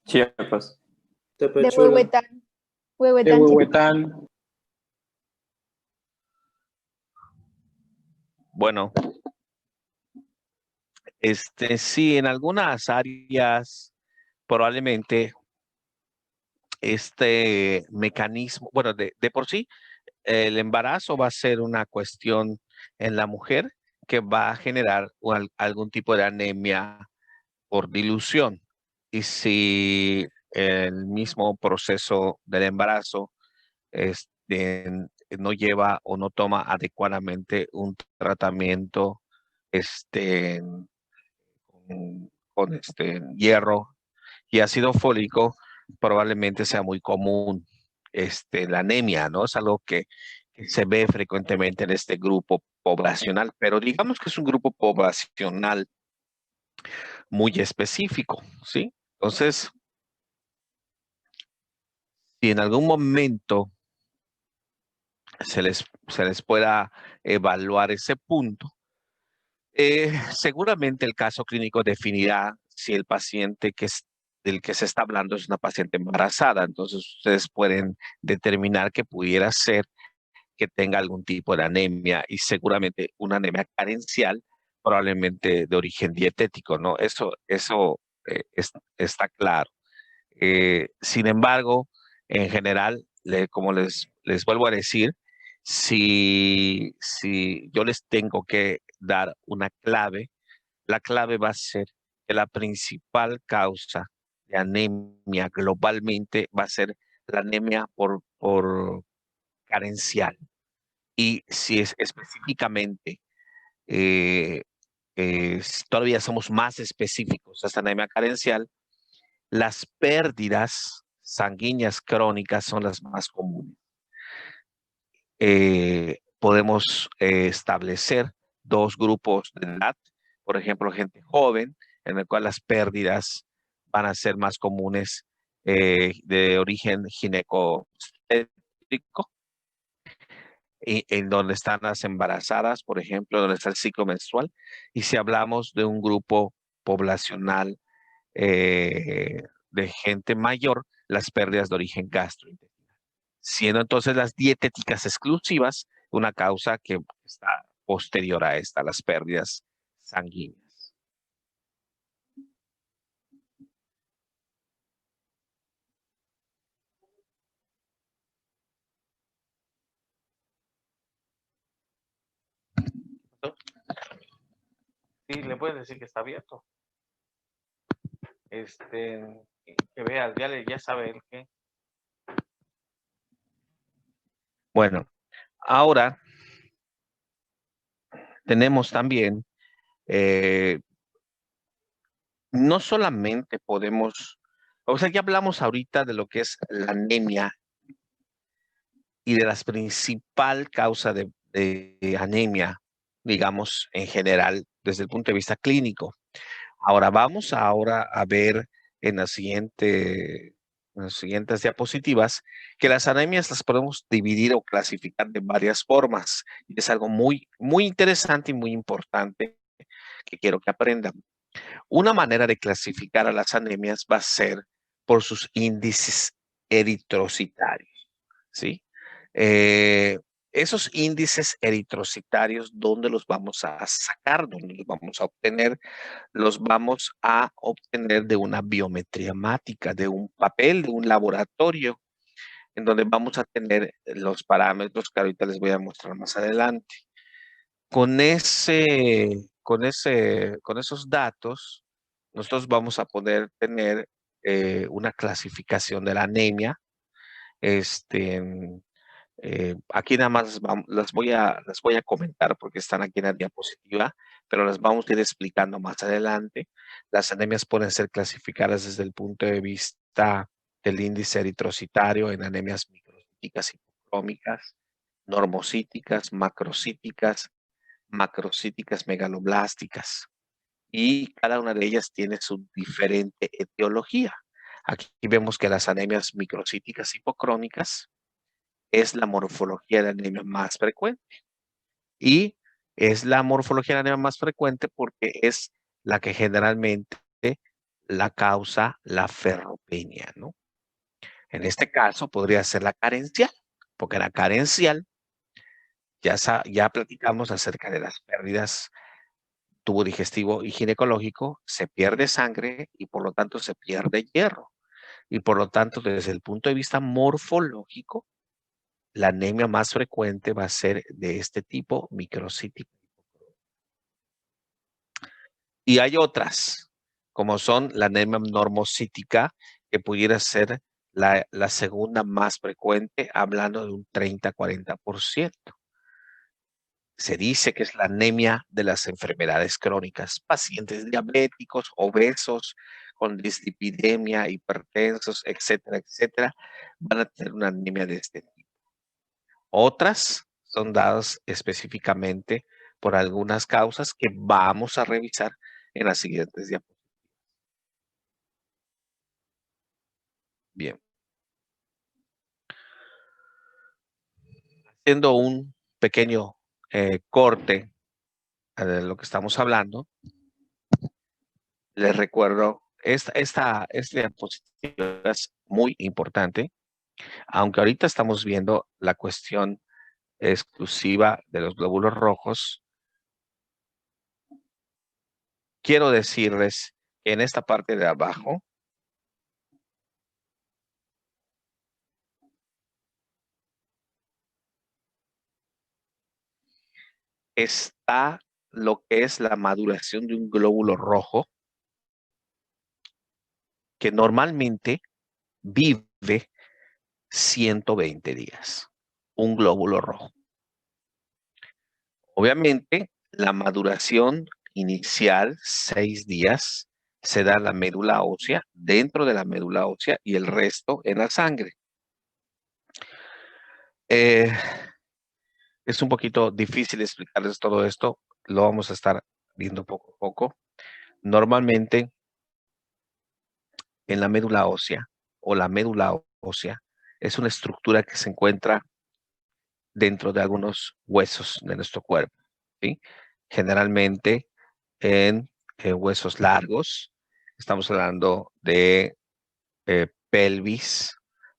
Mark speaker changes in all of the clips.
Speaker 1: Chiapas.
Speaker 2: De
Speaker 3: Tapachula.
Speaker 2: Huehuetán.
Speaker 3: De
Speaker 2: Huehuetán, Chiapas.
Speaker 3: Huehuetán.
Speaker 4: Bueno, sí, en algunas áreas probablemente este mecanismo, bueno, de por sí, el embarazo va a ser una cuestión en la mujer que va a generar algún tipo de anemia por dilución. Y si el mismo proceso del embarazo no lleva o no toma adecuadamente un tratamiento con hierro y ácido fólico, probablemente sea muy común la anemia, ¿no? Es algo que se ve frecuentemente en este grupo poblacional, pero digamos que es un grupo poblacional muy específico, ¿sí? Entonces, si en algún momento se les pueda evaluar ese punto, seguramente el caso clínico definirá si el paciente del que se está hablando es una paciente embarazada. Entonces, ustedes pueden determinar que pudiera ser que tenga algún tipo de anemia y seguramente una anemia carencial, probablemente de origen dietético, ¿no? Eso está claro. Sin embargo, en general, como les vuelvo a decir, si yo les tengo que dar una clave, la clave va a ser que la principal causa de anemia globalmente va a ser la anemia por carencial. Y si es específicamente, todavía somos más específicos, esta anemia carencial, las pérdidas sanguíneas crónicas son las más comunes. Podemos establecer dos grupos de edad, por ejemplo, gente joven, en el cual las pérdidas van a ser más comunes de origen ginecobstétrico, en donde están las embarazadas, por ejemplo, donde está el ciclo menstrual. Y si hablamos de un grupo poblacional de gente mayor, las pérdidas de origen gastrointestinal, siendo entonces las dietéticas exclusivas una causa que está posterior a esta, las pérdidas sanguíneas. Sí, le puedes decir que está abierto. Que veas, ya sabe el qué. Bueno, ahora tenemos también, no solamente podemos, o sea, ya hablamos ahorita de lo que es la anemia y de las principal causa de anemia, digamos, en general, desde el punto de vista clínico. Ahora vamos a ver en las siguientes diapositivas que las anemias las podemos dividir o clasificar de varias formas. Y es algo muy, muy interesante y muy importante que quiero que aprendan. Una manera de clasificar a las anemias va a ser por sus índices eritrocitarios, ¿sí? Esos índices eritrocitarios, ¿dónde los vamos a sacar? ¿Dónde los vamos a obtener? Los vamos a obtener de una biometría hemática, de un papel, de un laboratorio, en donde vamos a tener los parámetros que ahorita les voy a mostrar más adelante. Con esos datos, nosotros vamos a poder tener una clasificación de la anemia. Aquí nada más las voy a comentar porque están aquí en la diapositiva, pero las vamos a ir explicando más adelante. Las anemias pueden ser clasificadas desde el punto de vista del índice eritrocitario en anemias microcíticas, hipocrómicas, normocíticas, macrocíticas megaloblásticas. Y cada una de ellas tiene su diferente etiología. Aquí vemos que las anemias microcíticas hipocrómicas es la morfología de anemia más frecuente. Y es la morfología de anemia más frecuente porque es la que generalmente la causa la ferropenia, ¿no? En este caso podría ser la carencial, porque la carencial ya platicamos acerca de las pérdidas tubo digestivo y ginecológico, se pierde sangre y por lo tanto se pierde hierro. Y por lo tanto, desde el punto de vista morfológico, la anemia más frecuente va a ser de este tipo, microcítica. Y hay otras, como son la anemia normocítica, que pudiera ser la segunda más frecuente, hablando de un 30-40%. Se dice que es la anemia de las enfermedades crónicas. Pacientes diabéticos, obesos, con dislipidemia, hipertensos, etcétera, etcétera, van a tener una anemia de este tipo. Otras son dadas específicamente por algunas causas que vamos a revisar en las siguientes diapositivas. Bien, haciendo un pequeño corte de lo que estamos hablando, les recuerdo, esta diapositiva es muy importante, aunque ahorita estamos viendo la cuestión exclusiva de los glóbulos rojos. Quiero decirles que en esta parte de abajo está lo que es la maduración de un glóbulo rojo que normalmente vive 120 días. Un glóbulo rojo. Obviamente, la maduración inicial, 6 días, se da en la médula ósea, dentro de la médula ósea y el resto en la sangre. Eh, es un poquito difícil explicarles todo esto, lo vamos a estar viendo poco a poco. Normalmente, en la médula ósea o la médula ósea es una estructura que se encuentra dentro de algunos huesos de nuestro cuerpo, ¿sí? Generalmente en huesos largos, estamos hablando de pelvis,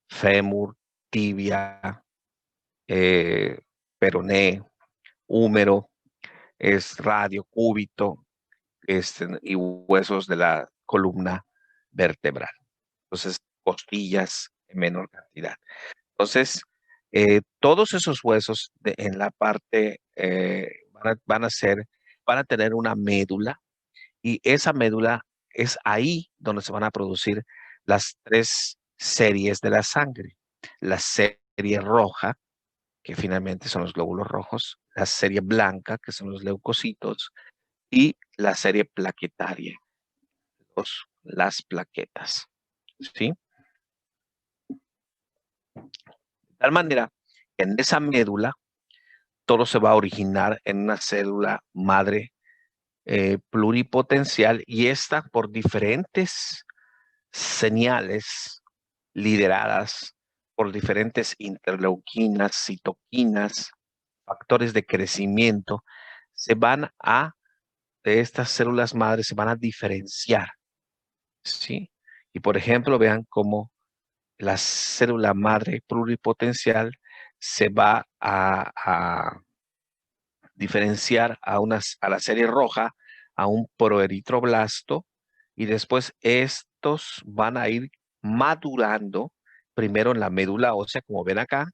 Speaker 4: fémur, tibia, peroné, húmero, es radio, cúbito, y huesos de la columna vertebral. Entonces, costillas en menor cantidad. Entonces, todos esos huesos en la parte van a tener una médula y esa médula es ahí donde se van a producir las 3 series de la sangre. La serie roja, que finalmente son los glóbulos rojos, la serie blanca, que son los leucocitos, y la serie plaquetaria, las plaquetas. ¿Sí? De tal manera que en esa médula todo se va a originar en una célula madre pluripotencial y esta por diferentes señales lideradas por diferentes interleuquinas, citoquinas, factores de crecimiento, de estas células madres se van a diferenciar, ¿sí? Y por ejemplo, vean cómo la célula madre pluripotencial se va a diferenciar a la serie roja, a un proeritroblasto, y después estos van a ir madurando primero en la médula ósea, como ven acá,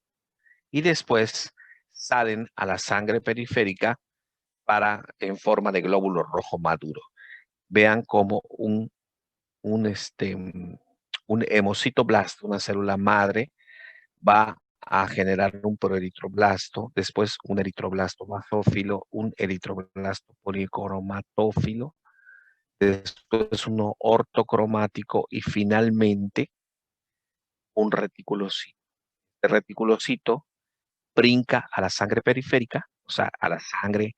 Speaker 4: y después salen a la sangre periférica en forma de glóbulo rojo maduro. Vean como un hemocitoblasto, una célula madre, va a generar un proeritroblasto, después un eritroblasto basófilo, un eritroblasto policromatófilo, después uno ortocromático y finalmente un reticulocito. El reticulocito brinca a la sangre periférica, o sea, a la sangre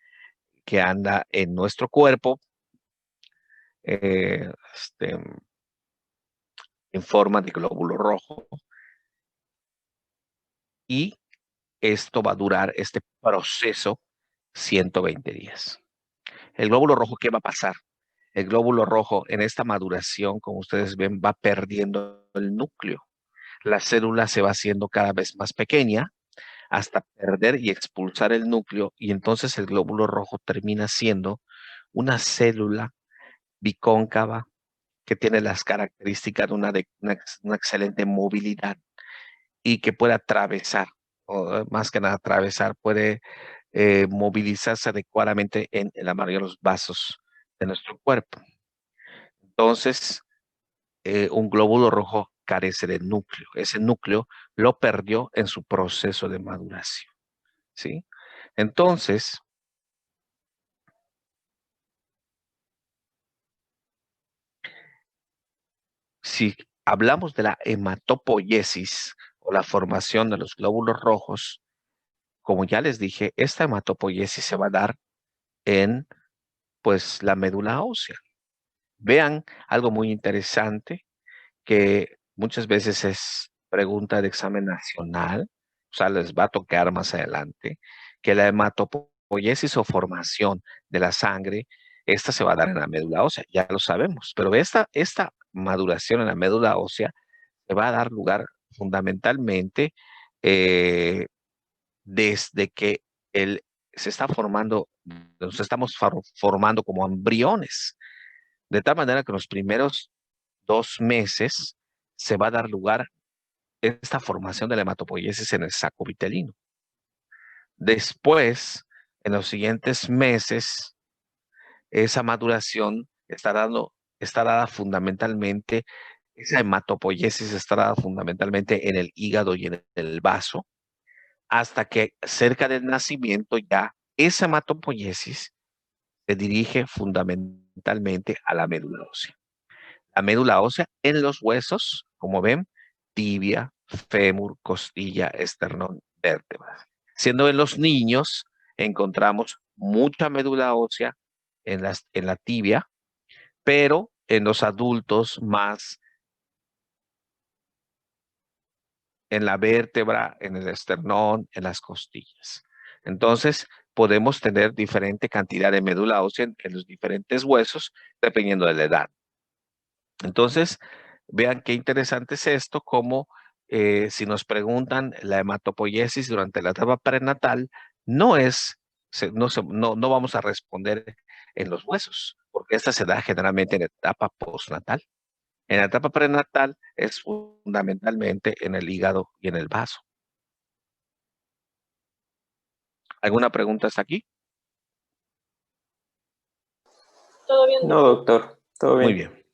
Speaker 4: que anda en nuestro cuerpo, eh, este, en forma de glóbulo rojo, y esto va a durar este proceso 120 días. El glóbulo rojo, ¿qué va a pasar? el glóbulo rojo en esta maduración, como ustedes ven, va perdiendo el núcleo. La célula se va haciendo cada vez más pequeña hasta perder y expulsar el núcleo, y entonces el glóbulo rojo termina siendo una célula bicóncava que tiene las características de una excelente movilidad y que puede atravesar, o más que nada atravesar, puede movilizarse adecuadamente en la mayoría de los vasos de nuestro cuerpo. Entonces, un glóbulo rojo carece de núcleo. Ese núcleo lo perdió en su proceso de maduración, ¿sí? Entonces, si hablamos de la hematopoiesis o la formación de los glóbulos rojos, como ya les dije, esta hematopoiesis se va a dar en, pues, la médula ósea. Vean algo muy interesante que muchas veces es pregunta de examen nacional, o sea, les va a tocar más adelante, que la hematopoiesis o formación de la sangre, esta se va a dar en la médula ósea, ya lo sabemos, pero esta maduración en la médula ósea se va a dar lugar fundamentalmente eh, desde que el, se está formando, nos estamos formando como embriones, de tal manera que en los primeros 2 meses se va a dar lugar esta formación de la hematopoiesis en el saco vitelino. Después, en los siguientes meses, esa maduración está dada fundamentalmente, esa hematopoiesis está dada fundamentalmente en el hígado y en el vaso, hasta que cerca del nacimiento ya esa hematopoiesis se dirige fundamentalmente a la médula ósea. La médula ósea en los huesos, como ven, tibia, fémur, costilla, esternón, vértebras. Siendo en los niños, encontramos mucha médula ósea en la tibia, pero en los adultos más en la vértebra, en el esternón, en las costillas. Entonces, podemos tener diferente cantidad de médula ósea en los diferentes huesos, dependiendo de la edad. Entonces, vean qué interesante es esto, como si nos preguntan la hematopoiesis durante la etapa prenatal, no vamos a responder en los huesos, porque esta se da generalmente en la etapa postnatal. En la etapa prenatal es fundamentalmente en el hígado y en el vaso. ¿Alguna pregunta hasta aquí?
Speaker 1: Todo bien. No, doctor, todo bien.
Speaker 4: Muy bien.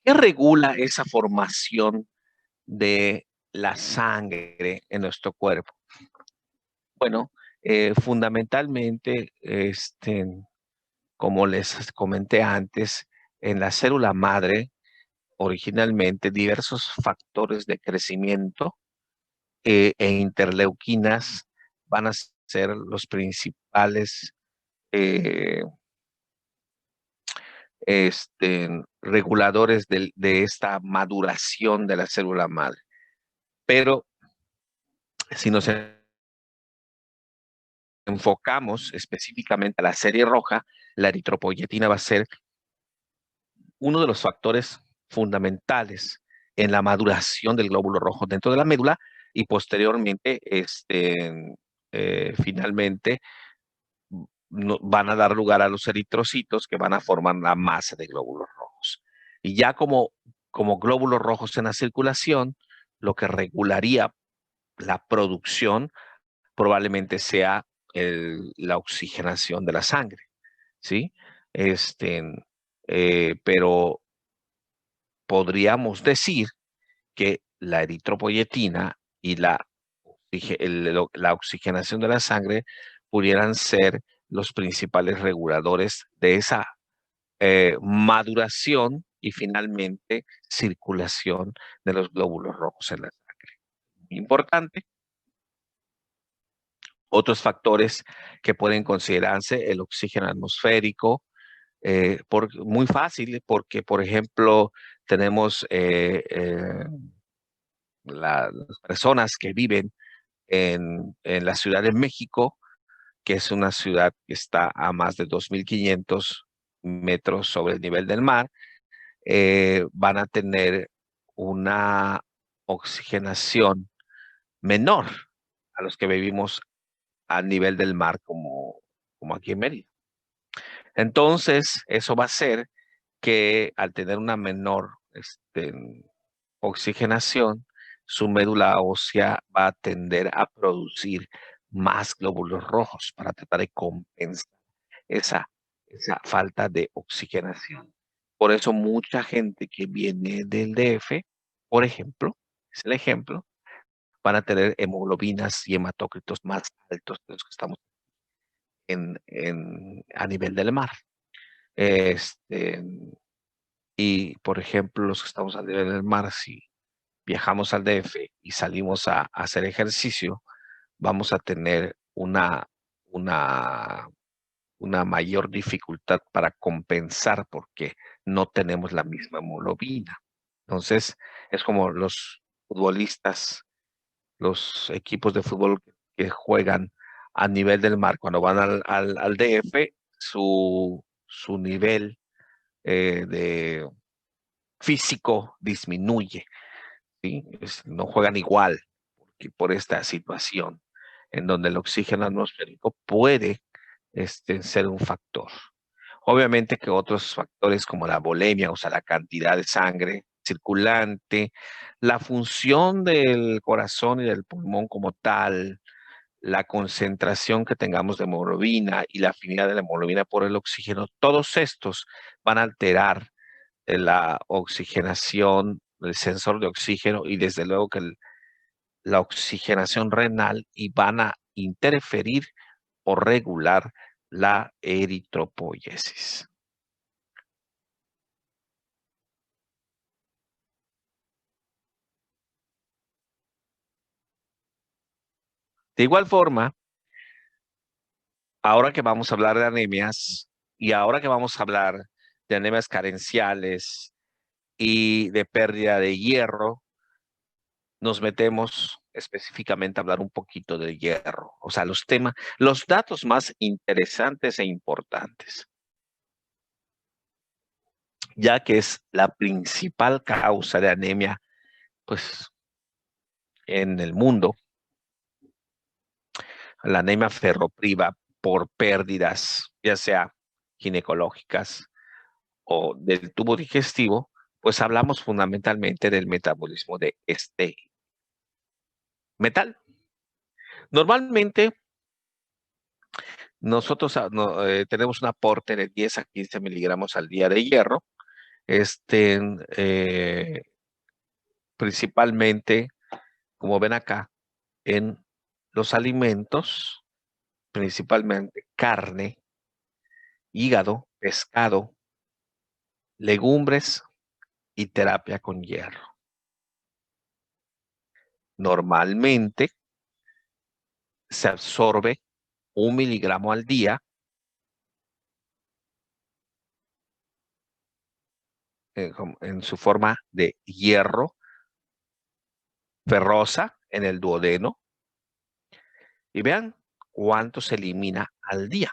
Speaker 4: ¿Qué regula esa formación de la sangre en nuestro cuerpo? Bueno, fundamentalmente, como les comenté antes, en la célula madre, originalmente diversos factores de crecimiento e interleuquinas van a ser los principales eh, reguladores de esta maduración de la célula madre. Pero si nos enfocamos específicamente a la serie roja, la eritropoyetina va a ser uno de los factores fundamentales en la maduración del glóbulo rojo dentro de la médula y posteriormente, finalmente, van a dar lugar a los eritrocitos que van a formar la masa de glóbulos rojos. Y ya como glóbulos rojos en la circulación, lo que regularía la producción probablemente sea la oxigenación de la sangre, ¿sí? Pero podríamos decir que la eritropoyetina y la oxigenación de la sangre pudieran ser los principales reguladores de esa maduración y finalmente circulación de los glóbulos rojos en la sangre. Importante. Otros factores que pueden considerarse el oxígeno atmosférico, muy fácil, porque, por ejemplo, tenemos las personas que viven en la Ciudad de México, que es una ciudad que está a más de 2.500 metros sobre el nivel del mar, van a tener una oxigenación menor a los que vivimos a nivel del mar como aquí en Mérida. Entonces, eso va a hacer que al tener una menor oxigenación, su médula ósea va a tender a producir más glóbulos rojos para tratar de compensar esa falta de oxigenación. Por eso mucha gente que viene del DF, por ejemplo, es el ejemplo, van a tener hemoglobinas y hematócritos más altos de los que estamos a nivel del mar. Y, por ejemplo, los que estamos a nivel del mar, si viajamos al DF y salimos a hacer ejercicio, vamos a tener una mayor dificultad para compensar porque no tenemos la misma hemoglobina. Entonces, es como los futbolistas, los equipos de fútbol que juegan a nivel del mar, cuando van al DF, su nivel de físico disminuye, ¿sí? No juegan igual por esta situación en donde el oxígeno atmosférico puede ser un factor. Obviamente que otros factores como la volemia, o sea, la cantidad de sangre circulante, la función del corazón y del pulmón como tal, la concentración que tengamos de hemoglobina y la afinidad de la hemoglobina por el oxígeno, todos estos van a alterar la oxigenación, el sensor de oxígeno y desde luego que la oxigenación renal y van a interferir o regular la eritropoyesis. De igual forma, ahora que vamos a hablar de anemias y ahora que vamos a hablar de anemias carenciales y de pérdida de hierro, nos metemos específicamente a hablar un poquito del hierro, o sea, los datos más interesantes e importantes, ya que es la principal causa de anemia, pues, en el mundo, la anemia ferropriva por pérdidas, ya sea ginecológicas o del tubo digestivo, pues hablamos fundamentalmente del metabolismo de este metal. Normalmente, nosotros tenemos un aporte de 10 a 15 miligramos al día de hierro, eh, principalmente, como ven acá, en los alimentos, principalmente carne, hígado, pescado, legumbres y terapia con hierro. Normalmente se absorbe 1 miligramo al día en su forma de hierro ferrosa en el duodeno. Y vean cuánto se elimina al día.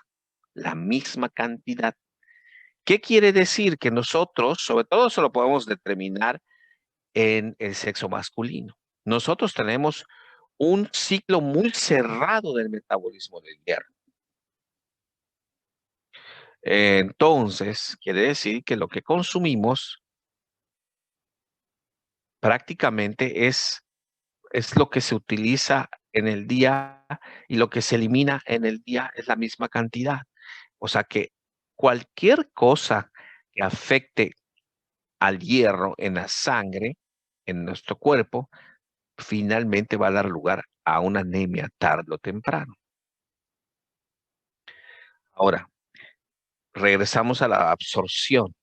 Speaker 4: La misma cantidad. ¿Qué quiere decir? Que nosotros, sobre todo, eso lo podemos determinar en el sexo masculino. Nosotros tenemos un ciclo muy cerrado del metabolismo del hierro. Entonces, quiere decir que lo que consumimos prácticamente es lo que se utiliza en el día y lo que se elimina en el día es la misma cantidad. O sea que cualquier cosa que afecte al hierro en la sangre, en nuestro cuerpo, finalmente va a dar lugar a una anemia tarde o temprano. Ahora, regresamos a la absorción.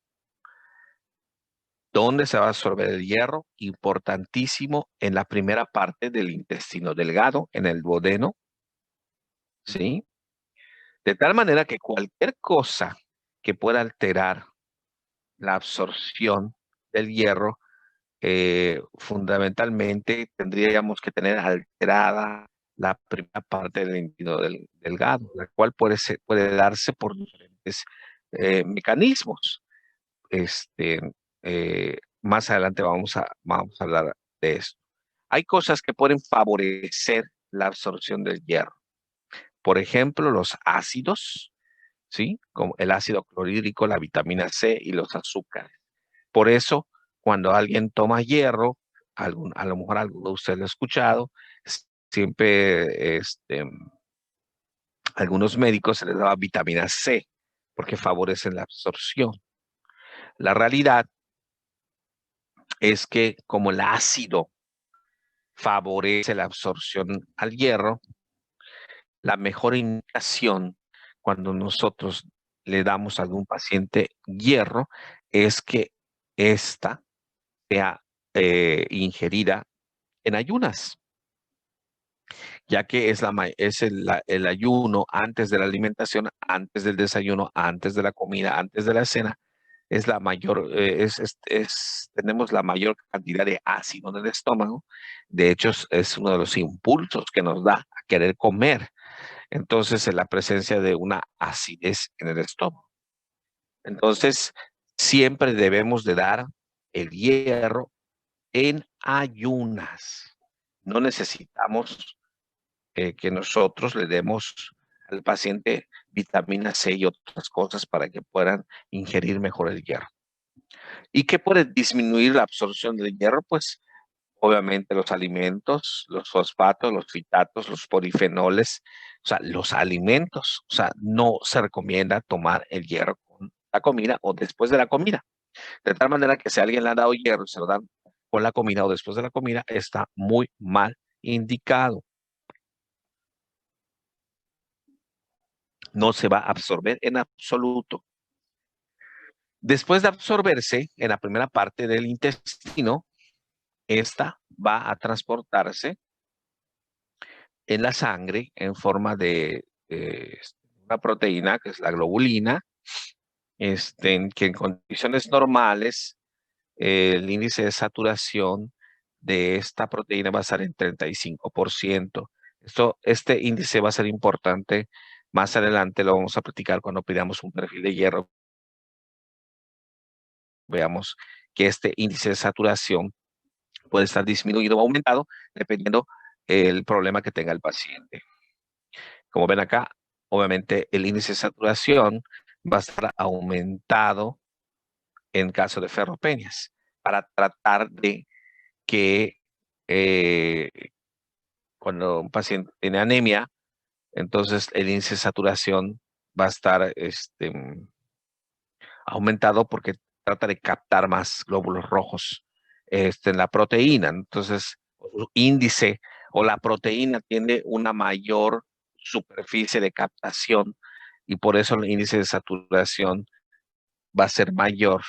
Speaker 4: ¿Dónde se va a absorber el hierro? Importantísimo en la primera parte del intestino delgado, en el duodeno, ¿sí? De tal manera que cualquier cosa que pueda alterar la absorción del hierro, fundamentalmente tendríamos que tener alterada la primera parte del intestino delgado, la cual puede darse por diferentes mecanismos. Más adelante vamos a hablar de esto. Hay cosas que pueden favorecer la absorción del hierro. Por ejemplo, los ácidos, ¿sí? Como el ácido clorhídrico, la vitamina C y los azúcares. Por eso, cuando alguien toma hierro, a lo mejor alguno de ustedes lo ha escuchado, siempre algunos médicos se les daba vitamina C porque favorecen la absorción. La realidad es que como el ácido favorece la absorción al hierro, la mejor indicación cuando nosotros le damos a algún paciente hierro es que ésta sea ingerida en ayunas, ya que es el ayuno antes de la alimentación, antes del desayuno, antes de la comida, antes de la cena, es la mayor, tenemos la mayor cantidad de ácido en el estómago. De hecho, es uno de los impulsos que nos da a querer comer. Entonces, en la presencia de una acidez en el estómago. Entonces, siempre debemos de dar el hierro en ayunas. No necesitamos que nosotros le demos al paciente vitamina C y otras cosas para que puedan ingerir mejor el hierro. ¿Y qué puede disminuir la absorción del hierro? Pues obviamente los alimentos, los fosfatos, los fitatos, los polifenoles, o sea, los alimentos. O sea, no se recomienda tomar el hierro con la comida o después de la comida. De tal manera que si a alguien le ha dado hierro y se lo dan con la comida o después de la comida, está muy mal indicado. No se va a absorber en absoluto. Después de absorberse en la primera parte del intestino, esta va a transportarse en la sangre en forma de una proteína que es la globulina, que en condiciones normales el índice de saturación de esta proteína va a estar en 35%. Este índice va a ser importante más adelante, lo vamos a platicar cuando pidamos un perfil de hierro. Veamos que este índice de saturación puede estar disminuido o aumentado dependiendo el problema que tenga el paciente. Como ven acá, obviamente el índice de saturación va a estar aumentado en caso de ferropenias para tratar de que cuando un paciente tiene anemia, entonces el índice de saturación va a estar aumentado porque trata de captar más glóbulos rojos en la proteína. Entonces, el índice o la proteína tiene una mayor superficie de captación y por eso el índice de saturación va a ser mayor.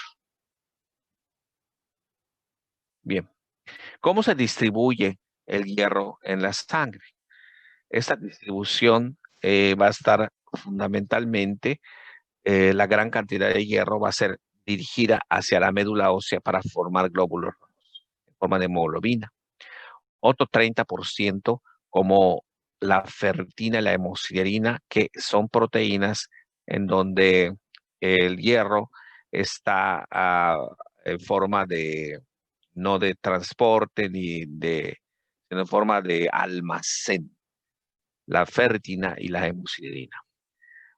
Speaker 4: Bien, ¿cómo se distribuye el hierro en la sangre? Esta distribución va a estar fundamentalmente, la gran cantidad de hierro va a ser dirigida hacia la médula ósea para formar glóbulos rojos en forma de hemoglobina. Otro 30% como la ferritina y la hemosiderina, que son proteínas en donde el hierro está en forma de, no de transporte sino en forma de almacén, la ferritina y la hemosiderina.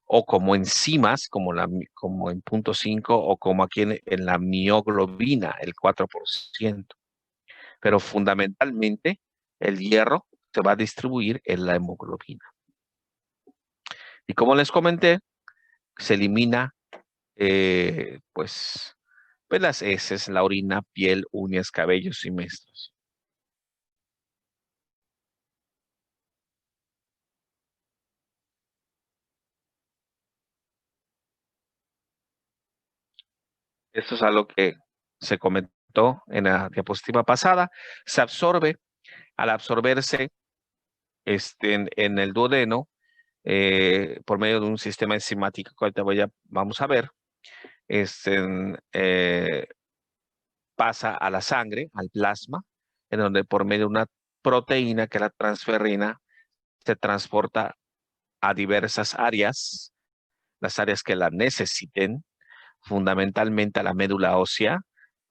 Speaker 4: O como enzimas, como en punto 5, o como aquí en la mioglobina, el 4%. Pero fundamentalmente el hierro se va a distribuir en la hemoglobina. Y como les comenté, se elimina pues las heces, la orina, piel, uñas, cabellos y menstruación. Esto es algo que se comentó en la diapositiva pasada. Se absorbe, al absorberse en el duodeno, por medio de un sistema enzimático que ahorita vamos a ver, pasa a la sangre, al plasma, en donde por medio de una proteína que es la transferrina, se transporta a diversas áreas, las áreas que la necesiten, fundamentalmente a la médula ósea,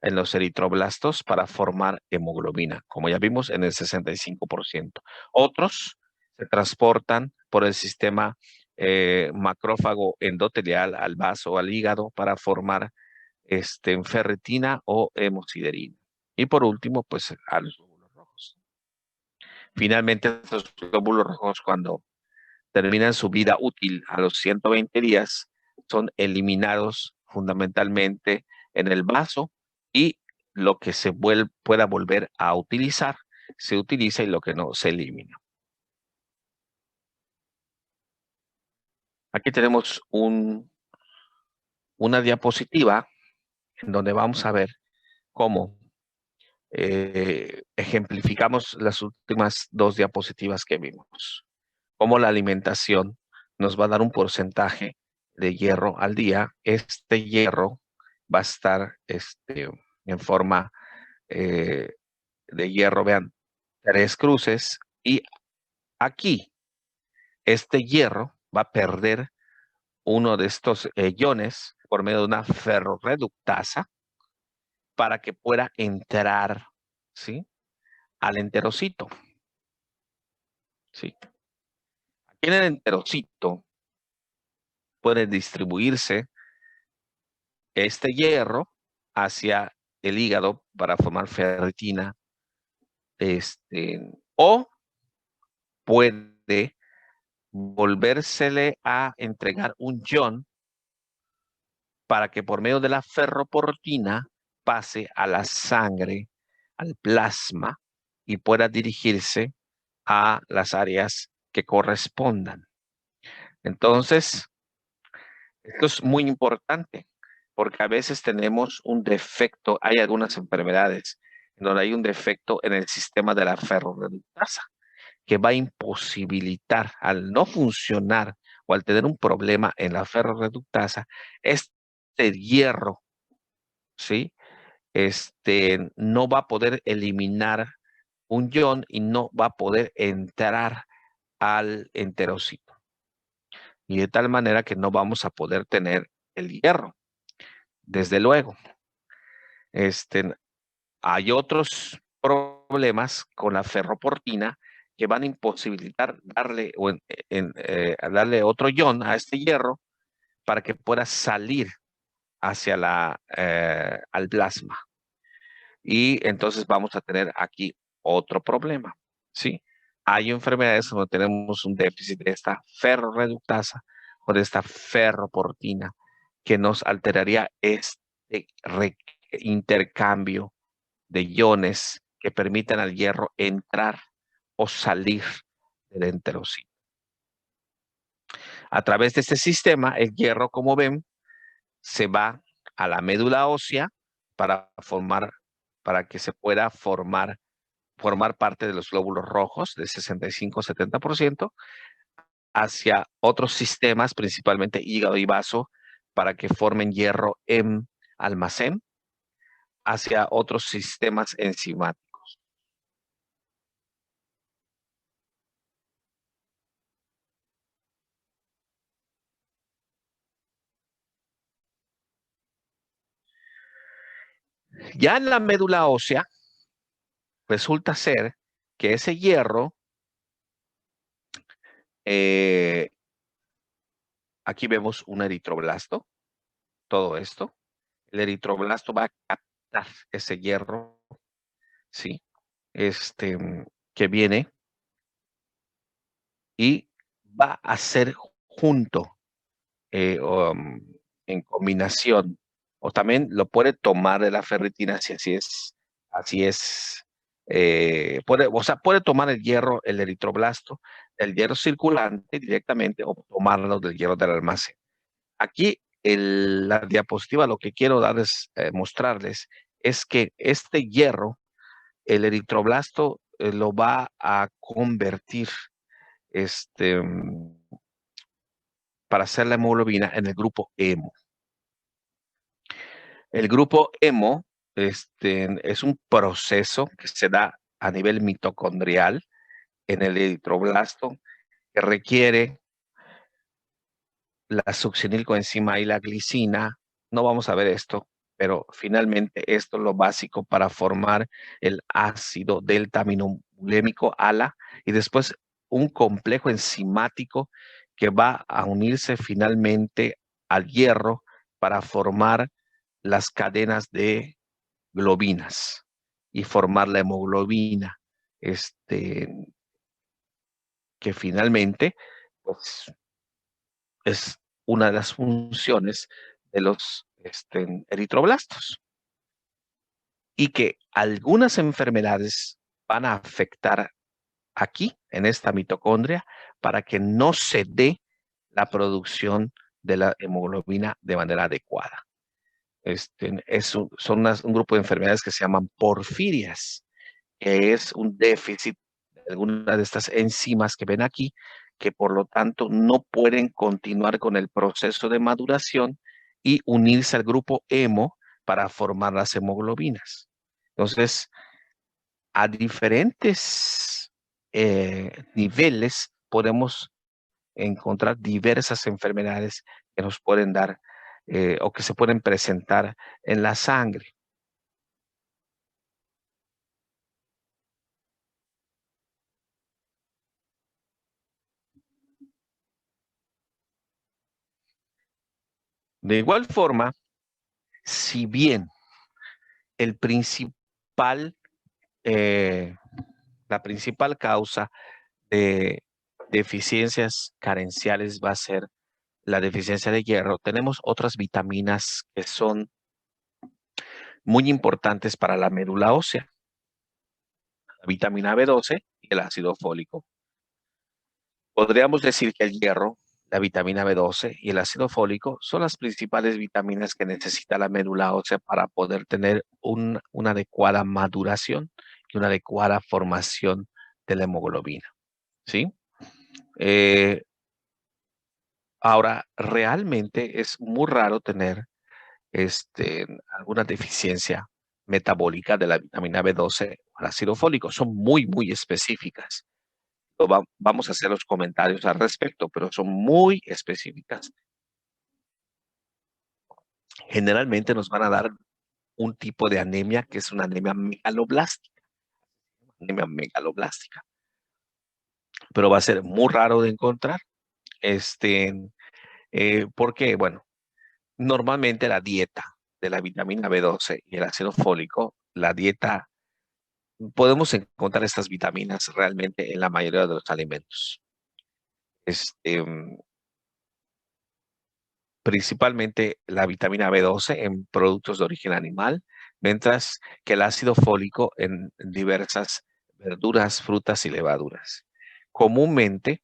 Speaker 4: en los eritroblastos para formar hemoglobina, como ya vimos en el 65%. Otros se transportan por el sistema macrófago endotelial al vaso o al hígado para formar ferritina o hemosiderina. Y por último, pues a los glóbulos rojos. Finalmente, estos glóbulos rojos, cuando terminan su vida útil a los 120 días, son eliminados fundamentalmente en el vaso y lo que se pueda volver a utilizar se utiliza y lo que no se elimina. Aquí tenemos una diapositiva en donde vamos a ver cómo ejemplificamos las últimas dos diapositivas que vimos. Cómo la alimentación nos va a dar un porcentaje de hierro al día. Este hierro va a estar en forma de hierro, vean, 3 cruces. Y aquí, este hierro va a perder uno de estos iones por medio de una ferroreductasa para que pueda entrar, ¿sí?, al enterocito. ¿Sí? Aquí en el enterocito puede distribuirse este hierro hacia el hígado para formar ferritina, o puede volvérsele a entregar un ion para que por medio de la ferroportina pase a la sangre, al plasma, y pueda dirigirse a las áreas que correspondan. Entonces, esto es muy importante porque a veces tenemos un defecto, hay algunas enfermedades en donde hay un defecto en el sistema de la ferroreductasa que va a imposibilitar, al no funcionar o al tener un problema en la ferroreductasa, este hierro, ¿sí?, no va a poder eliminar un ion y no va a poder entrar al enterocito. Y de tal manera que no vamos a poder tener el hierro. Desde luego, hay otros problemas con la ferroportina que van a imposibilitar darle, darle otro ion a este hierro para que pueda salir hacia al plasma. Y entonces vamos a tener aquí otro problema, ¿sí? Hay enfermedades donde tenemos un déficit de esta ferroreductasa o de esta ferroportina que nos alteraría este intercambio de iones que permitan al hierro entrar o salir del enterocito. A través de este sistema, el hierro, como ven, se va a la médula ósea para que se pueda formar parte de los glóbulos rojos de 65-70%, hacia otros sistemas, principalmente hígado y vaso, para que formen hierro en almacén, hacia otros sistemas enzimáticos. Ya en la médula ósea, resulta ser que ese hierro, aquí vemos un eritroblasto, todo esto. El eritroblasto va a captar ese hierro, ¿sí?, que viene y va a ser junto, en combinación, o también lo puede tomar de la ferritina si así es, puede tomar el hierro, el eritroblasto, el hierro circulante directamente o tomarlo del hierro del almacén. Aquí la diapositiva lo que quiero darles, mostrarles es que este hierro, el eritroblasto, lo va a convertir para hacer la hemoglobina en el grupo hemo. El grupo hemo es un proceso que se da a nivel mitocondrial en el eritroblasto, que requiere la succinilcoenzima y la glicina. No vamos a ver esto, pero finalmente esto es lo básico para formar el ácido delta-aminobulémico ALA y después un complejo enzimático que va a unirse finalmente al hierro para formar las cadenas de globinas y formar la hemoglobina, que finalmente pues, es una de las funciones de los eritroblastos y que algunas enfermedades van a afectar aquí, en esta mitocondria, para que no se dé la producción de la hemoglobina de manera adecuada. Son un grupo de enfermedades que se llaman porfirias, que es un déficit de alguna de estas enzimas que ven aquí, que por lo tanto no pueden continuar con el proceso de maduración y unirse al grupo hemo para formar las hemoglobinas. Entonces, a diferentes niveles podemos encontrar diversas enfermedades que nos pueden dar o que se pueden presentar en la sangre. De igual forma, si bien el principal, la principal causa de deficiencias carenciales va a ser la deficiencia de hierro, tenemos otras vitaminas que son muy importantes para la médula ósea, la vitamina B12 y el ácido fólico. Podríamos decir que el hierro, la vitamina B12 y el ácido fólico son las principales vitaminas que necesita la médula ósea para poder tener una adecuada maduración y una adecuada formación de la hemoglobina. ¿Sí? Ahora, realmente es muy raro tener alguna deficiencia metabólica de la vitamina B12 o el ácido fólico. Son muy, muy específicas. Vamos a hacer los comentarios al respecto, pero son muy específicas. Generalmente nos van a dar un tipo de anemia que es una anemia megaloblástica. Anemia megaloblástica. Pero va a ser muy raro de encontrar. Porque, bueno, normalmente la dieta de la vitamina B12 y el ácido fólico, la dieta, podemos encontrar estas vitaminas realmente en la mayoría de los alimentos. Principalmente la vitamina B12 en productos de origen animal, mientras que el ácido fólico en diversas verduras, frutas y levaduras. Comúnmente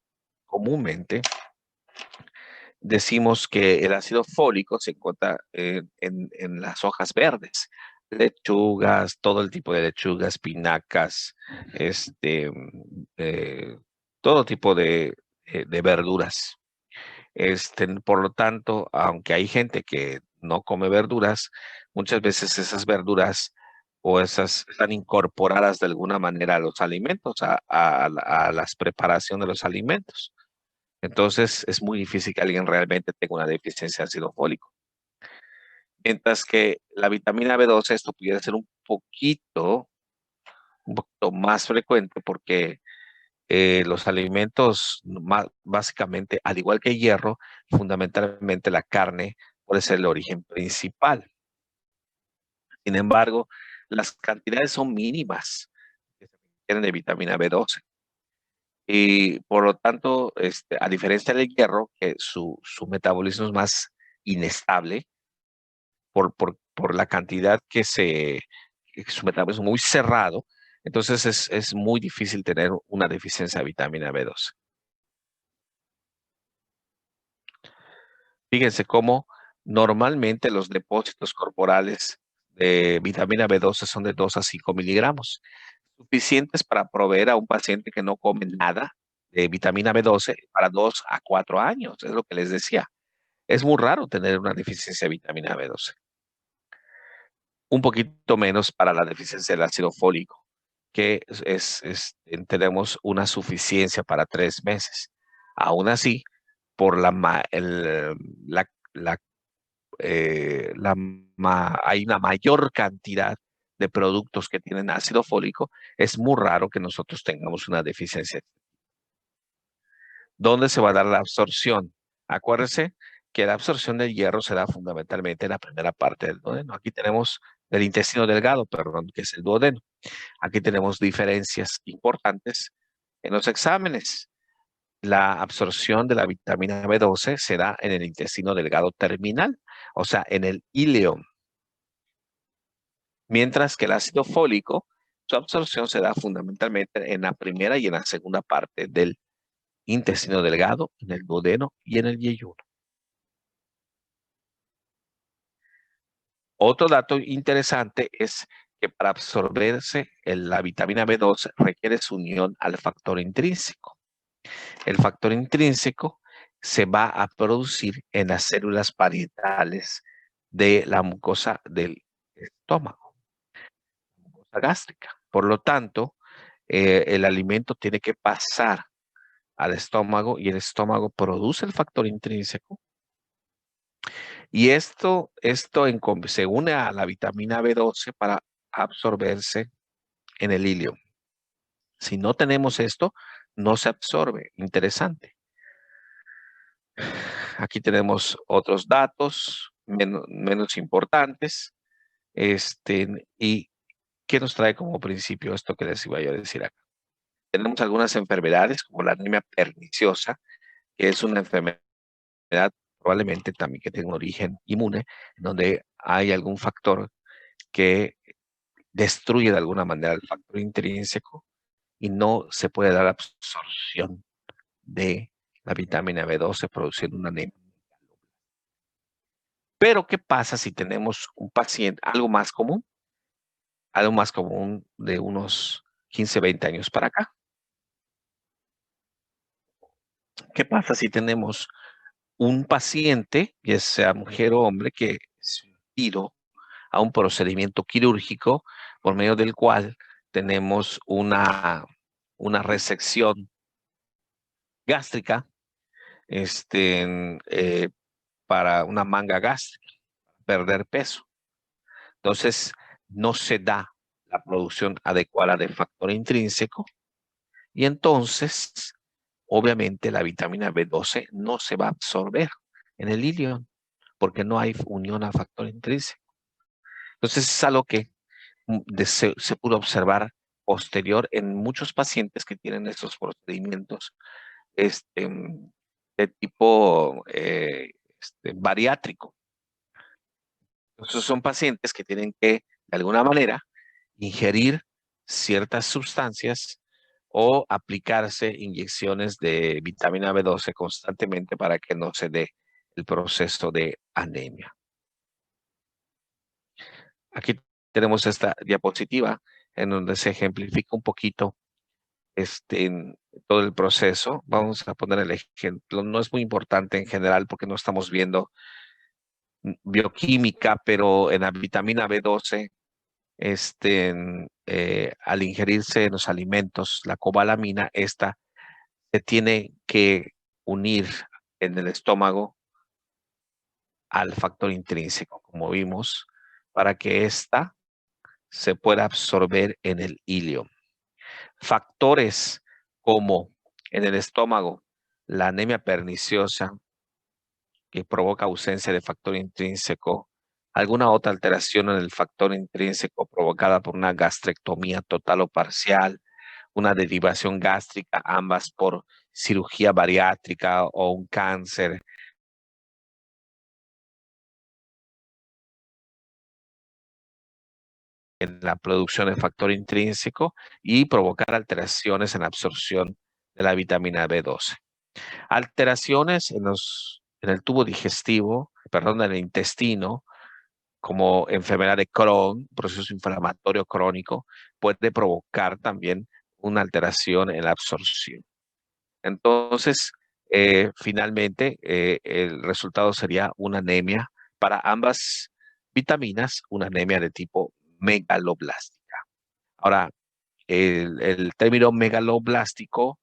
Speaker 4: decimos que el ácido fólico se encuentra en las hojas verdes, lechugas, todo el tipo de lechugas, espinacas, todo tipo de verduras. Por lo tanto, aunque hay gente que no come verduras, muchas veces esas verduras o esas están incorporadas de alguna manera a los alimentos, a las preparaciones de los alimentos. Entonces, es muy difícil que alguien realmente tenga una deficiencia de ácido fólico. Mientras que la vitamina B12, esto pudiera ser un poquito más frecuente porque los alimentos, básicamente, al igual que el hierro, fundamentalmente la carne puede ser el origen principal. Sin embargo, las cantidades son mínimas que se requieren de vitamina B12. Y por lo tanto, a diferencia del hierro, que su metabolismo es más inestable por la cantidad que su metabolismo es muy cerrado, entonces es muy difícil tener una deficiencia de vitamina B12. Fíjense cómo normalmente los depósitos corporales de vitamina B12 son de 2 a 5 miligramos, suficientes para proveer a un paciente que no come nada de vitamina B12 para 2 a 4 años, es lo que les decía. Es muy raro tener una deficiencia de vitamina B12. Un poquito menos para la deficiencia del ácido fólico, que tenemos una suficiencia para 3 meses. Aún así, por hay una mayor cantidad de productos que tienen ácido fólico, es muy raro que nosotros tengamos una deficiencia. ¿Dónde se va a dar la absorción? Acuérdense que la absorción del hierro se da fundamentalmente en la primera parte del duodeno. Aquí tenemos el intestino delgado, perdón, que es el duodeno. Aquí tenemos diferencias importantes en los exámenes. La absorción de la vitamina B12 se da en el intestino delgado terminal, o sea, en el ileum. Mientras que el ácido fólico, su absorción se da fundamentalmente en la primera y en la segunda parte del intestino delgado, en el duodeno y en el yeyuno. Otro dato interesante es que para absorberse la vitamina B12 requiere su unión al factor intrínseco. El factor intrínseco se va a producir en las células parietales de la mucosa del estómago, mucosa gástrica. Por lo tanto, el alimento tiene que pasar al estómago y el estómago produce el factor intrínseco. Y esto se une a la vitamina B12 para absorberse en el ileum. Si no tenemos esto, no se absorbe. Interesante. Aquí tenemos otros datos menos importantes. ¿Y qué nos trae como principio esto que les iba a decir acá? Tenemos algunas enfermedades como la anemia perniciosa, que es una enfermedad probablemente también que tenga origen inmune, donde hay algún factor que destruye de alguna manera el factor intrínseco y no se puede dar absorción de la vitamina B12 produciendo una anemia. Pero, ¿qué pasa si tenemos un paciente, algo más común de unos 15, 20 años para acá? ¿Qué pasa si tenemos un paciente, ya sea mujer o hombre, que es sometido a un procedimiento quirúrgico por medio del cual tenemos una resección gástrica para una manga gástrica, perder peso? Entonces, no se da la producción adecuada de factor intrínseco y entonces, obviamente, la vitamina B12 no se va a absorber en el ileum porque no hay unión a factor intrínseco. Entonces, es algo que se pudo observar posterior en muchos pacientes que tienen estos procedimientos de tipo bariátrico. Entonces son pacientes que tienen que, de alguna manera, ingerir ciertas sustancias o aplicarse inyecciones de vitamina B12 constantemente para que no se dé el proceso de anemia. Aquí tenemos esta diapositiva en donde se ejemplifica un poquito todo el proceso. Vamos a poner el ejemplo. No es muy importante en general porque no estamos viendo bioquímica, pero en la vitamina B12, al ingerirse en los alimentos, la cobalamina, esta se tiene que unir en el estómago al factor intrínseco, como vimos, para que ésta se pueda absorber en el ileum. Factores como en el estómago, la anemia perniciosa, que provoca ausencia de factor intrínseco, alguna otra alteración en el factor intrínseco provocada por una gastrectomía total o parcial, una derivación gástrica, ambas por cirugía bariátrica o un cáncer. En la producción de factor intrínseco y provocar alteraciones en la absorción de la vitamina B12. Alteraciones en el tubo digestivo, perdón, en el intestino, como enfermedad de Crohn, proceso inflamatorio crónico, puede provocar también una alteración en la absorción. Entonces, finalmente, el resultado sería una anemia para ambas vitaminas, una anemia de tipo megaloblástica. Ahora, el término megaloblástico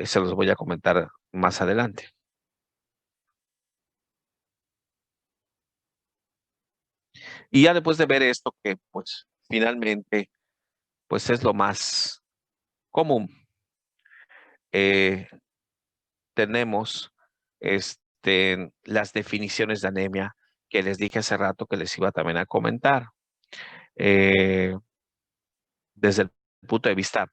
Speaker 4: se los voy a comentar más adelante. Y ya después de ver esto, que pues finalmente pues es lo más común, tenemos las definiciones de anemia que les dije hace rato que les iba también a comentar. Desde el punto de vista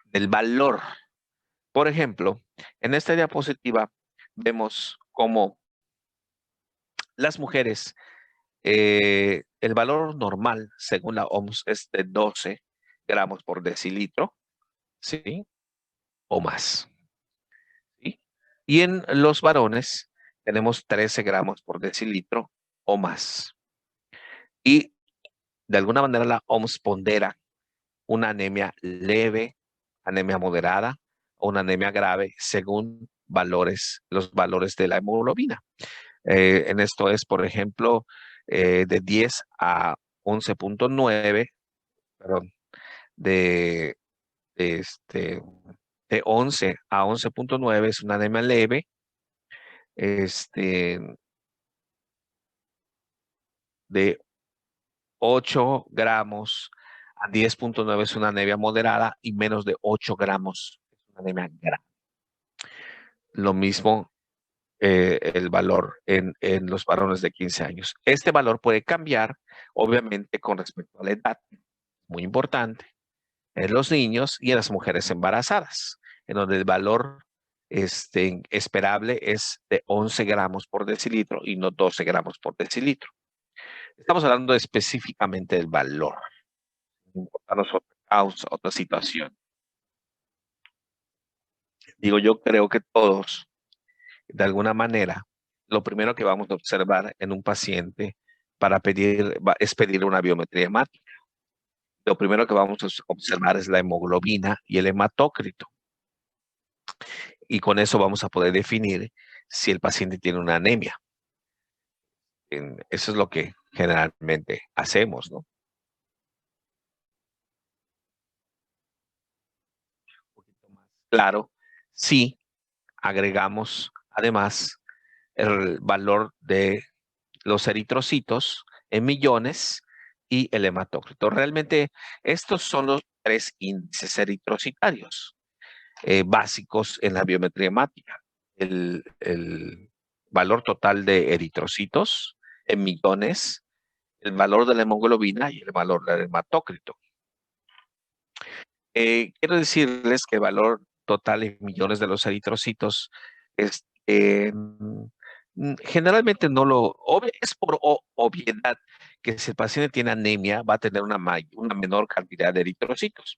Speaker 4: del valor. Por ejemplo, en esta diapositiva vemos cómo las mujeres, el valor normal, según la OMS, es de 12 gramos por decilitro, ¿sí? O más, ¿sí? Y en los varones tenemos 13 gramos por decilitro o más. Y de alguna manera la OMS pondera una anemia leve, anemia moderada o una anemia grave según los valores de la hemoglobina. En esto es, por ejemplo, de 10 a 11.9, perdón, de, este, de 11 a 11.9 es una anemia leve, de 8 gramos a 10.9 es una anemia moderada y menos de 8 gramos es una anemia grave. Lo mismo el valor en los varones de 15 años. Este valor puede cambiar, obviamente, con respecto a la edad, muy importante, en los niños y en las mujeres embarazadas, en donde el valor esperable es de 11 gramos por decilitro y no 12 gramos por decilitro. Estamos hablando específicamente del valor, no importa otra causa, otra situación. Digo, yo creo que todos, de alguna manera, lo primero que vamos a observar en un paciente es pedir una biometría hemática. Lo primero que vamos a observar es la hemoglobina y el hematócrito. Y con eso vamos a poder definir si el paciente tiene una anemia. Eso es lo que generalmente hacemos, ¿no? Un poquito más claro, si agregamos además el valor de los eritrocitos en millones y el hematócrito. Realmente estos son los 3 índices eritrocitarios básicos en la biometría hemática. El valor total de eritrocitos en millones, el valor de la hemoglobina y el valor del hematócrito. Quiero decirles que el valor total en millones de los eritrocitos es, generalmente no lo, es por obviedad que si el paciente tiene anemia va a tener una menor cantidad de eritrocitos.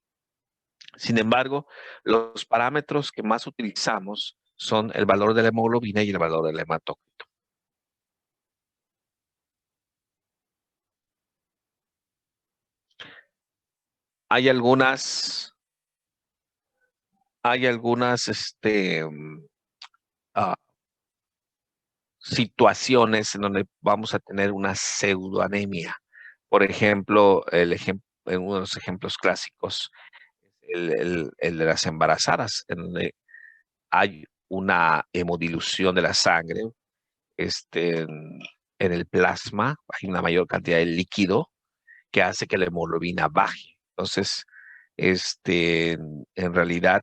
Speaker 4: Sin embargo, los parámetros que más utilizamos son el valor de la hemoglobina y el valor del hematócrito. Hay algunas, ah, situaciones en donde vamos a tener una pseudoanemia. Por ejemplo, en uno de los ejemplos clásicos, el de las embarazadas, en donde hay una hemodilución de la sangre, en el plasma, hay una mayor cantidad de líquido que hace que la hemoglobina baje. Entonces, en realidad,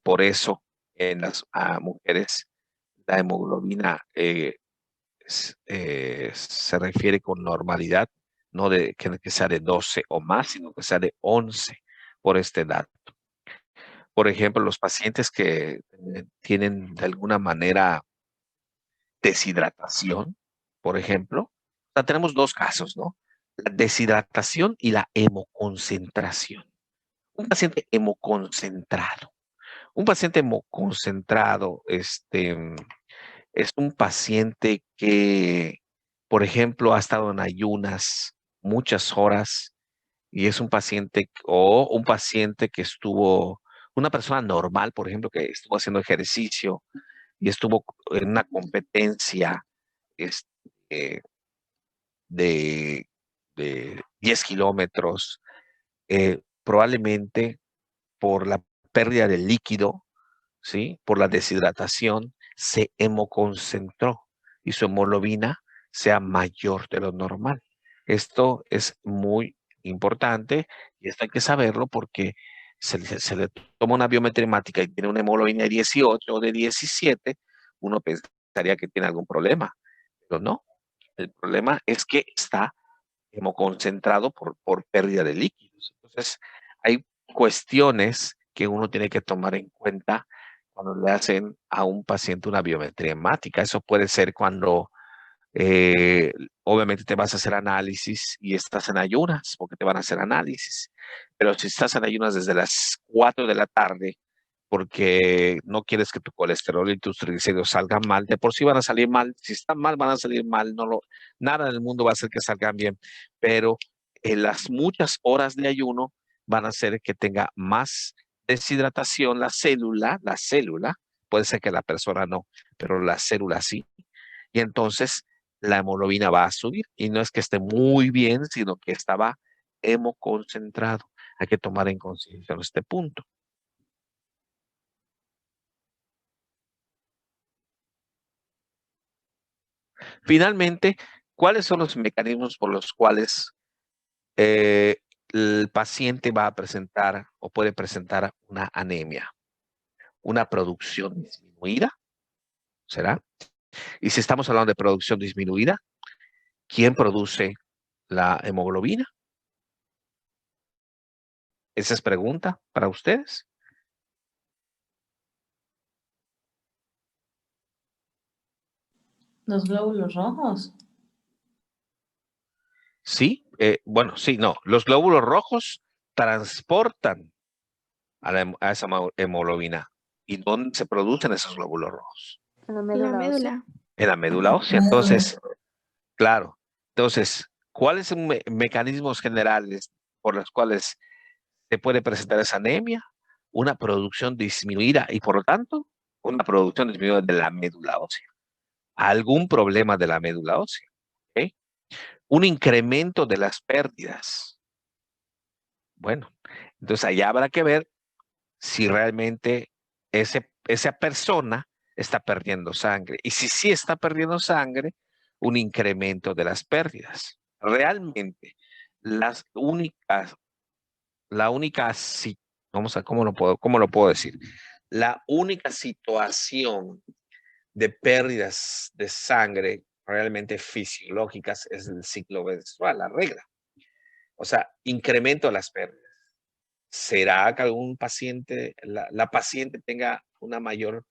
Speaker 4: por eso en las mujeres la hemoglobina se refiere con normalidad, no de que sea de 12 o más, sino que sea de 11 por este dato. Por ejemplo, los pacientes que tienen de alguna manera deshidratación, por ejemplo, o sea, tenemos dos casos, ¿no? La deshidratación y la hemoconcentración. Un paciente hemoconcentrado. Un paciente hemoconcentrado, es un paciente que, por ejemplo, ha estado en ayunas muchas horas y es un paciente o un paciente que estuvo, una persona normal, por ejemplo, que estuvo haciendo ejercicio y estuvo en una competencia este, de de 10 kilómetros, probablemente por la pérdida de líquido, ¿sí? Por la deshidratación, se hemoconcentró y su hemoglobina sea mayor de lo normal. Esto es muy importante y esto hay que saberlo porque se le toma una biometría hemática y tiene una hemoglobina de 18 o de 17, uno pensaría que tiene algún problema, pero no. El problema es que está hemoconcentrado por pérdida de líquidos. Entonces, hay cuestiones que uno tiene que tomar en cuenta cuando le hacen a un paciente una biometría hemática. Eso puede ser cuando obviamente te vas a hacer análisis y estás en ayunas, porque te van a hacer análisis. Pero si estás en ayunas desde las 4 de la tarde, porque no quieres que tu colesterol y tus triglicéridos salgan mal, de por sí van a salir mal, si están mal van a salir mal, nada en el mundo va a hacer que salgan bien, pero las muchas horas de ayuno van a hacer que tenga más deshidratación la célula, puede ser que la persona no, pero la célula sí, y entonces la hemoglobina va a subir, y no es que esté muy bien, sino que estaba hemoconcentrado. Hay que tomar en consideración este punto. Finalmente, ¿cuáles son los mecanismos por los cuales eh, el paciente va a presentar o puede presentar una anemia? Una producción disminuida, ¿será? Y si estamos hablando de producción disminuida, ¿quién produce la hemoglobina? Esa es pregunta para ustedes.
Speaker 2: Los glóbulos rojos.
Speaker 4: Sí, bueno, sí, no. Los glóbulos rojos transportan a esa hemoglobina. ¿Y dónde se producen esos glóbulos rojos?
Speaker 3: En la
Speaker 5: La
Speaker 3: médula ósea.
Speaker 5: médula.
Speaker 4: En la médula ósea. Entonces, claro. Entonces, ¿cuáles son mecanismos generales por los cuales se puede presentar esa anemia? Una producción disminuida y, por lo tanto, una producción disminuida de la médula ósea. Algún problema de la médula ósea. ¿Ok? Un incremento de las pérdidas. Bueno, entonces allá habrá que ver si realmente esa persona está perdiendo sangre. Y si sí está perdiendo sangre, un incremento de las pérdidas. Realmente, la única, vamos a, cómo lo puedo decir? La única situación de pérdidas de sangre realmente fisiológicas es el ciclo menstrual, la regla. O sea, incremento de las pérdidas. ¿Será que algún paciente, la paciente tenga una mayor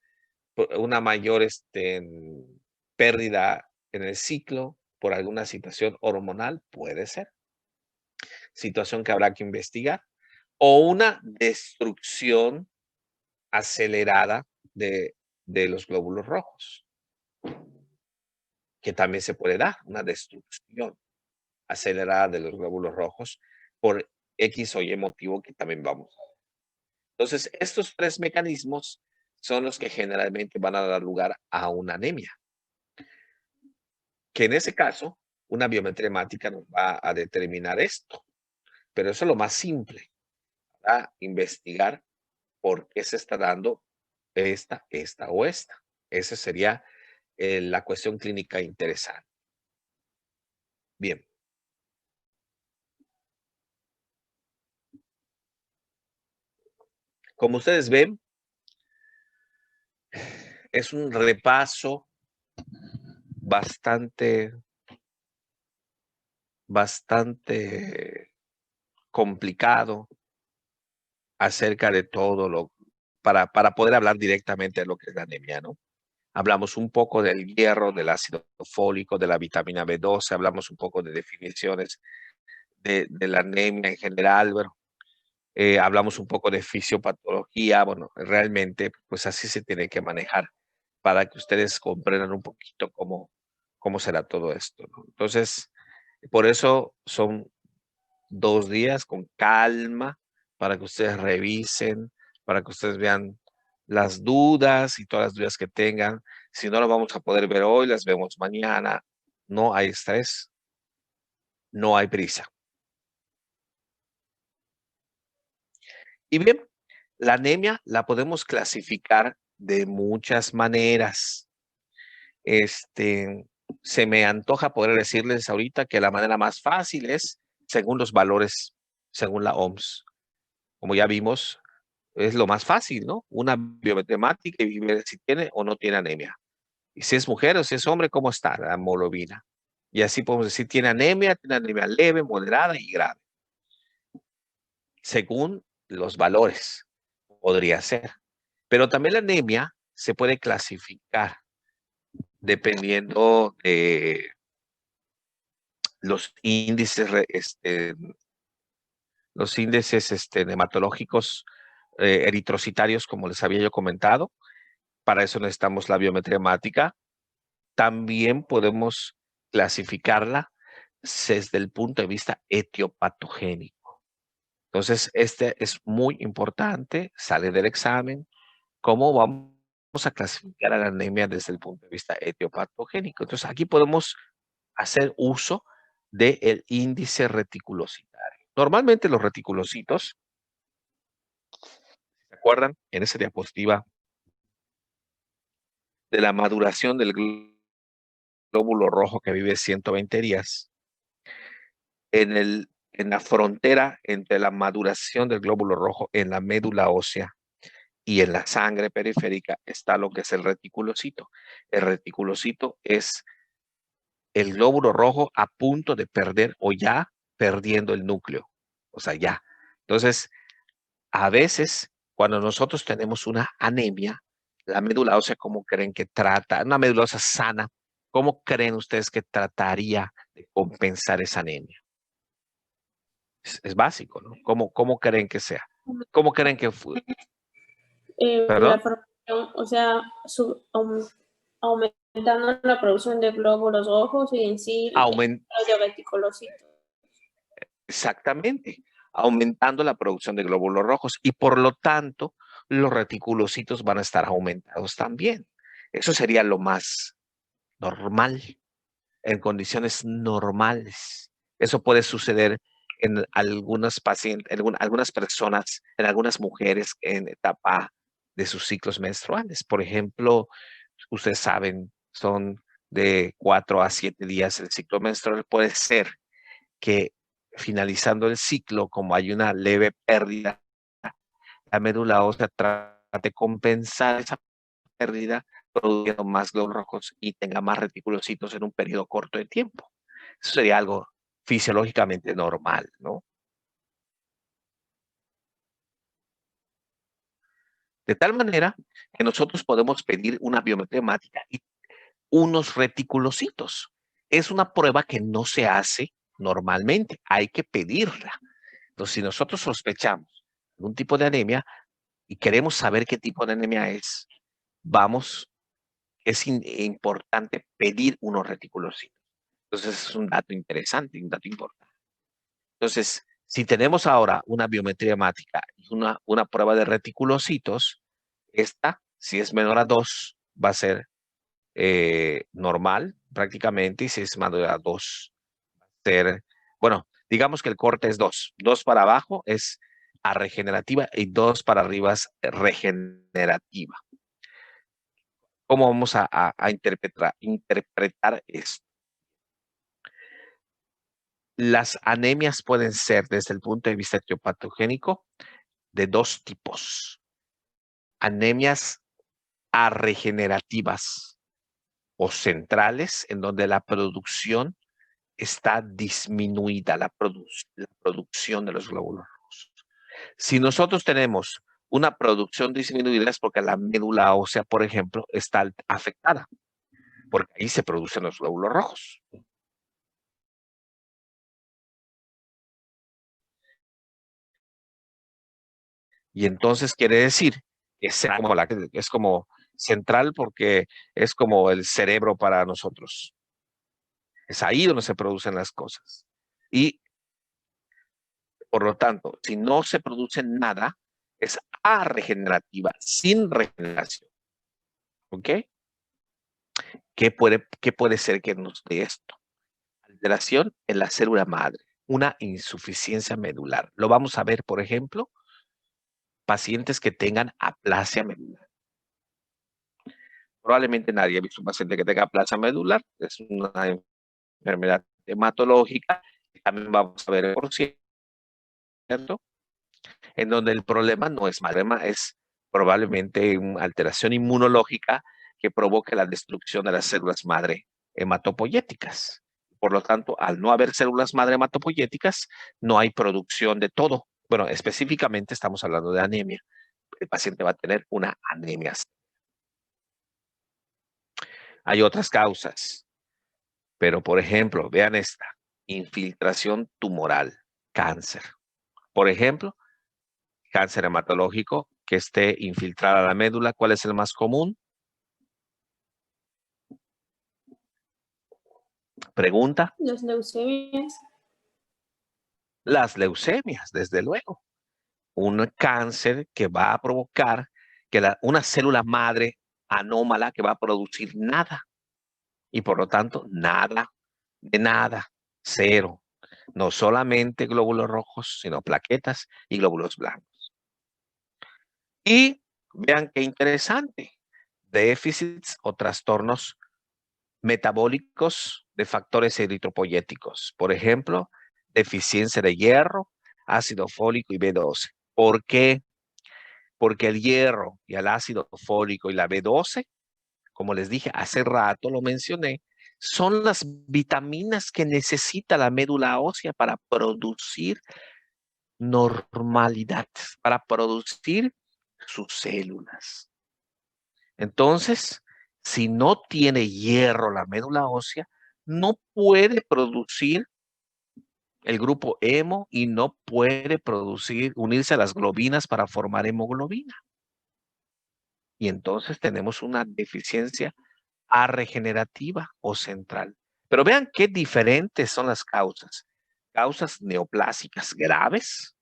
Speaker 4: pérdida en el ciclo por alguna situación hormonal? Puede ser. Situación que habrá que investigar. O una destrucción acelerada de los glóbulos rojos, que también se puede dar, una destrucción acelerada de los glóbulos rojos por X o Y motivo que también vamos a ver. Entonces, estos tres mecanismos son los que generalmente van a dar lugar a una anemia. Que en ese caso, una biometría hemática nos va a determinar esto. Pero eso es lo más simple, para investigar por qué se está dando esta o esta. Esa sería la cuestión clínica interesante. Bien. Como ustedes ven, es un repaso bastante complicado acerca de todo para poder hablar directamente de lo que es la anemia, ¿no? Hablamos un poco del hierro, del ácido fólico, de la vitamina B12, hablamos un poco de definiciones de la anemia en general, bueno, hablamos un poco de fisiopatología, bueno, realmente pues así se tiene que manejar para que ustedes comprendan un poquito cómo será todo esto, ¿no? Entonces, por eso son 2 días con calma para que ustedes revisen, para que ustedes vean las dudas y todas las dudas que tengan. Si no lo vamos a poder ver hoy, las vemos mañana. No hay estrés. no hay prisa. Y bien, la anemia la podemos clasificar de muchas maneras. Se me antoja poder decirles ahorita que la manera más fácil es según los valores, según la OMS. Como ya vimos, es lo más fácil, ¿no? Una biometría y ver si tiene o no tiene anemia. Y si es mujer o si es hombre, ¿cómo está la hemoglobina? Y así podemos decir, tiene anemia leve, moderada y grave. Según los valores, podría ser. Pero también la anemia se puede clasificar dependiendo de los índices, hematológicos eritrocitarios, como les había yo comentado. Para eso necesitamos la biometría hemática. También podemos clasificarla desde el punto de vista etiopatogénico. Entonces, es muy importante, sale del examen, cómo vamos a clasificar a la anemia desde el punto de vista etiopatogénico. Entonces, aquí podemos hacer uso del índice reticulocitario. Normalmente los reticulocitos, ¿se acuerdan? En esa diapositiva de la maduración del glóbulo rojo que vive 120 días, en la frontera entre la maduración del glóbulo rojo en la médula ósea y en la sangre periférica está lo que es el reticulocito. El reticulocito es el glóbulo rojo a punto de perder o ya perdiendo el núcleo. O sea, ya. Entonces, a veces, cuando nosotros tenemos una anemia, la médula ósea, ¿cómo creen que trata? Una médula ósea sana, ¿cómo creen ustedes que trataría de compensar esa anemia? Es básico, ¿no? ¿Cómo creen que sea? ¿Cómo creen que fue?
Speaker 1: La
Speaker 4: ¿Perdón?
Speaker 1: formación, o sea, aumentando la producción de glóbulos rojos y en sí
Speaker 4: Aument
Speaker 1: de reticulocitos.
Speaker 4: Exactamente, aumentando la producción de glóbulos rojos y por lo tanto los reticulocitos van a estar aumentados también. Eso sería lo más normal en condiciones normales. Eso puede suceder en algunas pacientes, en algunas personas, en algunas mujeres en etapa de sus ciclos menstruales. Por ejemplo, ustedes saben, son de 4 a 7 días el ciclo menstrual. Puede ser que finalizando el ciclo, como hay una leve pérdida, la médula ósea trata de compensar esa pérdida produciendo más glóbulos rojos y tenga más reticulocitos en un periodo corto de tiempo. Eso sería algo fisiológicamente normal, ¿no? De tal manera que nosotros podemos pedir una biometría hemática y unos reticulocitos. Es una prueba que no se hace normalmente, hay que pedirla. Entonces, si nosotros sospechamos un tipo de anemia y queremos saber qué tipo de anemia es importante pedir unos reticulocitos. Entonces, es un dato interesante, un dato importante. Entonces, si tenemos ahora una biometría hemática y una prueba de reticulocitos, esta, si es menor a 2, va a ser normal prácticamente, y si es mayor a 2, va a ser, bueno, digamos que el corte es 2. 2 para abajo es arregenerativa y 2 para arriba es regenerativa. ¿Cómo vamos a interpretar esto? Las anemias pueden ser, desde el punto de vista etiopatogénico, de dos tipos. Anemias arregenerativas o centrales, en donde la producción está disminuida, la producción de los glóbulos rojos. Si nosotros tenemos una producción disminuida es porque la médula ósea, por ejemplo, está afectada, porque ahí se producen los glóbulos rojos. Y entonces quiere decir que es como central porque es como el cerebro para nosotros. Es ahí donde se producen las cosas. Y por lo tanto, si no se produce nada, es arregenerativa, sin regeneración. ¿Ok? ¿Qué puede ser que nos dé esto? alteración en la célula madre, una insuficiencia medular. Lo vamos a ver, por ejemplo, pacientes que tengan aplasia medular. Probablemente nadie ha visto un paciente que tenga aplasia medular. Es una enfermedad hematológica. También vamos a ver, por cierto, en donde el problema no es problema, es probablemente una alteración inmunológica que provoque la destrucción de las células madre hematopoyéticas. Por lo tanto, al no haber células madre hematopoyéticas, no hay producción de todo. Bueno, específicamente estamos hablando de anemia. El paciente va a tener una anemia. Hay otras causas, pero por ejemplo, vean esta, infiltración tumoral, cáncer. Por ejemplo, cáncer hematológico que esté infiltrada la médula. ¿Cuál es el más común? Pregunta.
Speaker 1: Las leucemias.
Speaker 4: Las leucemias, desde luego. Un cáncer que va a provocar que una célula madre anómala que va a producir nada. Y por lo tanto, nada de nada, cero. No solamente glóbulos rojos, sino plaquetas y glóbulos blancos. Y vean qué interesante. Déficits o trastornos metabólicos de factores eritropoyéticos. Por ejemplo, deficiencia de hierro, ácido fólico y B12. ¿Por qué? Porque el hierro y el ácido fólico y la B12, como les dije hace rato, lo mencioné, son las vitaminas que necesita la médula ósea para producir normalidad, para producir sus células. Entonces, si no tiene hierro la médula ósea, no puede producir el grupo hemo y no puede unirse a las globinas para formar hemoglobina. Y entonces tenemos una deficiencia arregenerativa o central. Pero vean qué diferentes son las causas. Causas neoplásicas graves,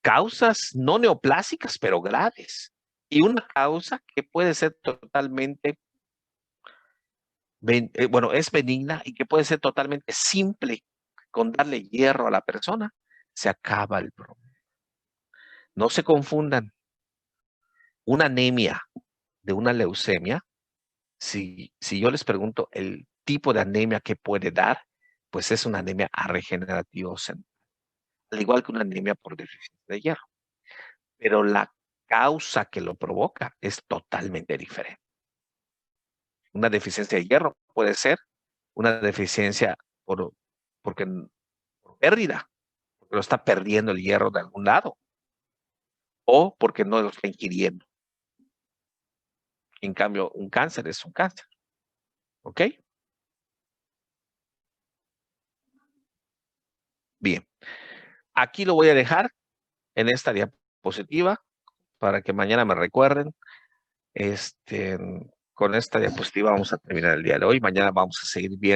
Speaker 4: causas no neoplásicas, pero graves. Y una causa que puede ser totalmente, es benigna y que puede ser totalmente simple. Con darle hierro a la persona, se acaba el problema. No se confundan. Una anemia de una leucemia, si yo les pregunto el tipo de anemia que puede dar, pues es una anemia regenerativa central, al igual que una anemia por deficiencia de hierro. Pero la causa que lo provoca es totalmente diferente. Una deficiencia de hierro puede ser una deficiencia por pérdida, porque lo está perdiendo el hierro de algún lado, o porque no lo está ingiriendo. En cambio, un cáncer es un cáncer. ¿Ok? Bien. Aquí lo voy a dejar en esta diapositiva para que mañana me recuerden. Con esta diapositiva vamos a terminar el día de hoy. Mañana vamos a seguir viendo